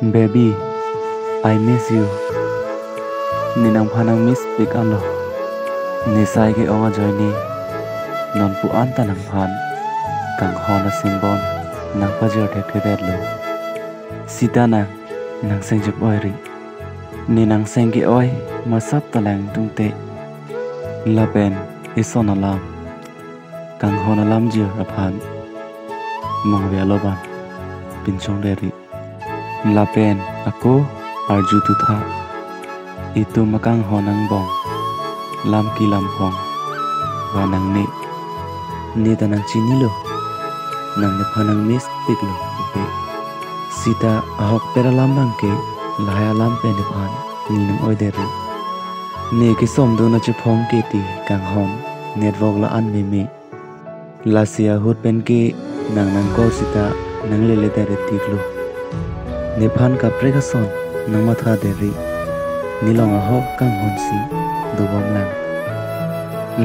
Baby, I miss you. Ninang phanang miss pick am lo. Ni sai ge onga joy ni. Non pu an ta nang phan. Kang hona simbon nang pa jor thek thek lo. Sita nang seng jup oi ri. Ni nang seng ge oi ma sap ta lang tung te. La pen ison alam. Kang hona lam jir aphan. Mong ve lo ban. Pin chong de ri. Lapen ako arju tu tha itu makang honang bong lam ki lam hong wa nang ni ta nang chini lo nang ne phanang mis pik lo pe sita ahok pera lam bang ke laya lam pe ne phan ni nang oi de ri ne ki som do na chu phong ke ti kang hon network la an mi la sia hut pen ke nang ko sita nang le de re ti lo Nephan ka pregason nang matha deri nilong aho kang honsi dubom lang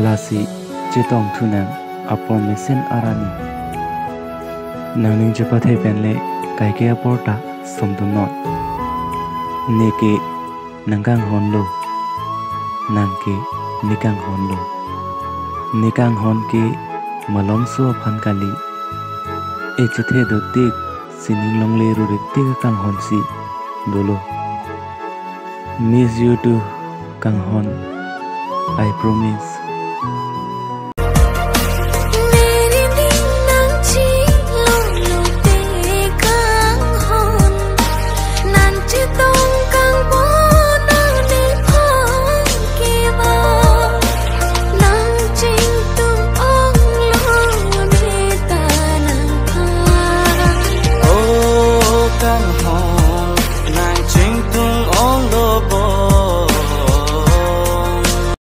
lasi chitong thunang apor mesen arani nangning chapathe penle kaike aporta somdunot neke nangkang honlo nangke nikang honlo nikang hon ke malom so phan kali e chuthe do tik Sining long le ru rekti kang hon si bolo miss you too kang hon I promise